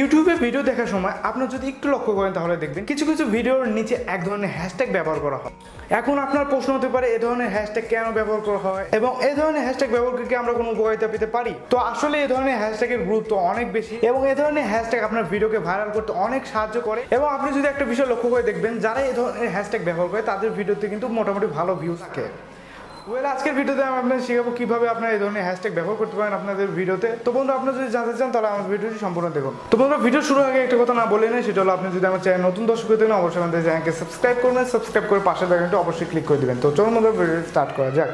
ইউটিউবে ভিডিও দেখার সময় আপনার যদি একটু লক্ষ্য করেন তাহলে দেখবেন কিছু কিছু ভিডিওর নিচে এক ধরনের হ্যাশট্যাগ ব্যবহার করা হয়। এখন আপনার প্রশ্ন হতে পারে এই ধরনের হ্যাশট্যাগ কেন ব্যবহার করা হয় এবং এই ধরনের হ্যাশট্যাগ ব্যবহার করে কি আমরা কোনো উপকারিতা পেতে পারি। তো আসলে এই ধরনের হ্যাশট্যাগের গুরুত্ব অনেক বেশি এবং এই ধরনের হ্যাশট্যাগ আপনার ভিডিওকে ভাইরাল করতে অনেক সাহায্য করে। এবং আপনি যদি একটা বিষয় লক্ষ্য করে দেখবেন, যারা এই ধরনের হ্যাশট্যাগ ব্যবহার করে তাদের ভিডিওতে কিন্তু মোটামুটি ভালো ভিউজ থাকে। আজকের ভিডিওতে আমি আপনাদের শেখাবো কিভাবে আপনারা এই ধরনের হ্যাশট্যাগ ব্যবহার করতে পারেন আপনাদের ভিডিওতে। তো বন্ধুরা, আপনারা যদি জানতে চান তাহলে আমার ভিডিওটি সম্পূর্ণ দেখুন। তো বন্ধুরা, ভিডিও শুরু আগে একটা কথা না বলে নেই, সেটা হলো আপনি যদি আমার চ্যানেল নতুন দর্শক হতে না অবশ্যই আমাদের চ্যানেলকে সাবস্ক্রাইব করবেন, সাবস্ক্রাইব করে পাশে বাটনটি অবশ্যই ক্লিক করে দিবেন। তো চলুন বন্ধুরা, ভিডিও স্টার্ট করা যাক।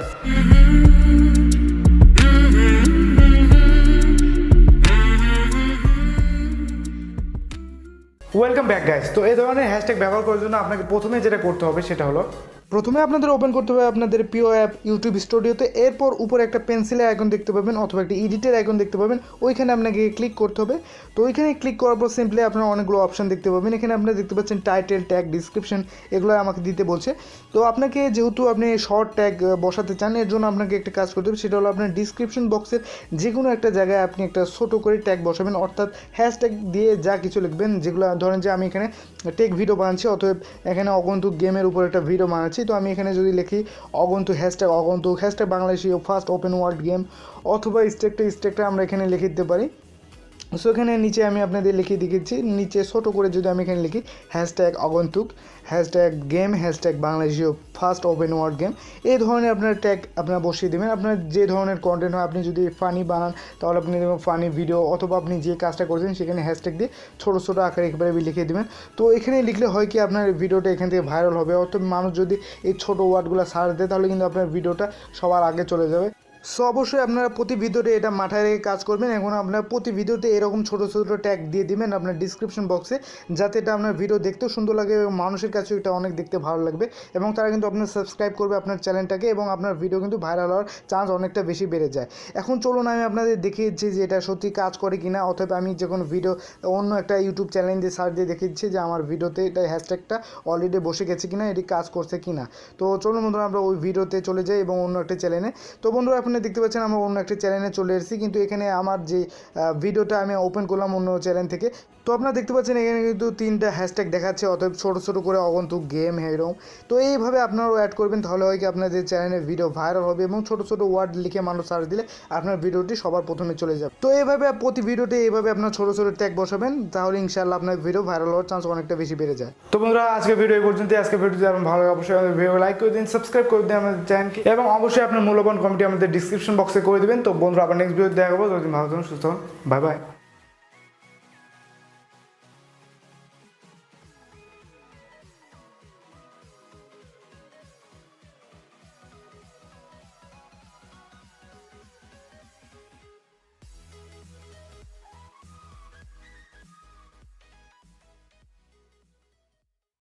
Welcome back guys. তো এই ধরনের হ্যাশট্যাগ ব্যবহার করার জন্য আপনাকে প্রথমে যেটা করতে হবে সেটা হলো, প্রথমে আপনাদের ওপেন করতে হবে আপনাদের প্রিয় অ্যাপ ইউটিউব স্টুডিওতে। এরপর উপরে একটা পেন্সিলের আইকন দেখতে পাবেন অথবা একটা এডিটের আইকন দেখতে পাবেন, ওইখানে আপনাকে ক্লিক করতে হবে। তো ওইখানে ক্লিক করার পর সিম্পলি আপনারা অনেকগুলো অপশন দেখতে পাবেন। এখানে আপনারা দেখতে পাচ্ছেন টাইটেল, ট্যাগ, ডিসক্রিপশন, এগুলো আমাকে দিতে বলছে। তো আপনাকে যেহেতু আপনি শর্ট ট্যাগ বসাতে চান, এর জন্য আপনাকে একটা কাজ করতে হবে, সেটা হলো আপনার ডিসক্রিপশন বক্সের যে কোনো একটা জায়গায় আপনি একটা ছোটো করে ট্যাগ বসাবেন, অর্থাৎ হ্যাশট্যাগ দিয়ে যা কিছু লিখবেন, যেগুলো ধরেন যে আমি এখানে টেক ভিডিও বানাচ্ছি, অথবা এখানে অগন্তুক গেমের উপর একটা ভিডিও বানাচ্ছি। তো আমি এখানে যদি লিখি অগন্তুক hashtag Bangladeshi first open world game, অথবা স্টেকটা আমরা এখানে লিখে দিতে পারি। সো এখানে নিচে আমি আপনাদের লিখিয়ে দিয়েছি, নিচে ছোটো করে যদি আমি এখানে লিখি হ্যাশট্যাগ আগন্তুক, hashtag game, hashtag Bangladeshi first open world game, এই ধরনের আপনার ট্যাগ আপনারা বসিয়ে দেবেন। আপনার যে ধরনের কন্টেন্ট হয়, আপনি যদি ফানি বানান তাহলে আপনি ফানি ভিডিও, অথবা আপনি যে কাজটা করছেন সেখানে হ্যাশট্যাগ দিয়ে ছোটো আকারে একেবারে লিখে দেবেন। তো এখানে লিখলে হয় কি, আপনার ভিডিওটা এখান থেকে ভাইরাল হবে, অর্থাৎ মানুষ যদি এই ছোটো ওয়ার্ডগুলো সার্চ দেয় তাহলে কিন্তু আপনার ভিডিওটা সবার আগে চলে যাবে। সো অবশ্যই আপনারা প্রতি ভিডিওতে এটা মাথায় রেখে কাজ করবেন। এখন আপনার প্রতি ভিডিওতে এরকম ছোটো ট্যাগ দিয়ে দিবেন আপনার ডিসক্রিপশন বক্সে, যাতে এটা আপনার ভিডিও দেখতেও সুন্দর লাগে এবং মানুষের কাছেও এটা অনেক দেখতে ভালো লাগবে, এবং তারা কিন্তু আপনার সাবস্ক্রাইব করবে আপনার চ্যানেলটাকে, এবং আপনার ভিডিও কিন্তু ভাইরাল হওয়ার চান্স অনেকটা বেশি বেড়ে যায়। এখন চলুন আমি আপনাদের দেখিয়েছি যে এটা সত্যি কাজ করে কিনা, অথবা আমি যে কোনো ভিডিও অন্য একটা ইউটিউব চ্যানেল দিয়ে সার্চ দিয়ে দেখিয়েছি যে আমার ভিডিওতে এটা হ্যাশট্যাগটা অলরেডি বসে গেছে কিনা, এটি কাজ করছে কিনা। তো চলুন বন্ধুরা, আমরা ওই ভিডিওতে চলে যাই এবং অন্য একটা চ্যানেলে। তো বন্ধুরা, আপনি দেখতে পাচ্ছেন আমরা অন্য একটা চ্যানেলে চলে এসেছি, কিন্তু এখানে আমার যে ভিডিওটা আমি ওপেন করলাম অন্য চ্যানেল থেকে। তো আপনারা দেখতে পাচ্ছেন এখানে কিন্তু 3টা হ্যাশট্যাগ দেখাচ্ছে, অতএব ছোটো করে অগন্তুক গেম হেরোম। তো এইভাবে আপনারাও অ্যাড করবেন, তাহলে হয় কি আপনাদের চ্যানেলের ভিডিও ভাইরাল হবে, এবং ছোটো ওয়ার্ড লিখে মানুষ সার্চ দিলে আপনার ভিডিওটি সবার প্রথমে চলে যাবে। তো এইভাবে প্রতি ভিডিওতে এইভাবে আপনার ছোটো ট্যাগ বসাবেন, তাহলে ইনশাআল্লাহ আপনার ভিডিও ভাইরাল হওয়ার চান্স অনেকটা বেশি বেড়ে যায়। তো বন্ধুরা, আজকে ভিডিও এই পর্যন্ত। আজকে ভিডিওটি আপনার ভালো লাগে অবশ্যই আমাদের ভিডিও লাইক করে দিন, সাবস্ক্রাইব করে দিন আমাদের চ্যানেলকে, এবং অবশ্যই আপনার মূল্যবান কমেন্টটি আমাদের ডিসক্রিপশন বক্সে করে দেবেন। তো বন্ধুরা, আবার নেক্সট ভিডিও দেখা হবে। যদি ভালো থাকুন, সুস্থ হন, বাই বাই।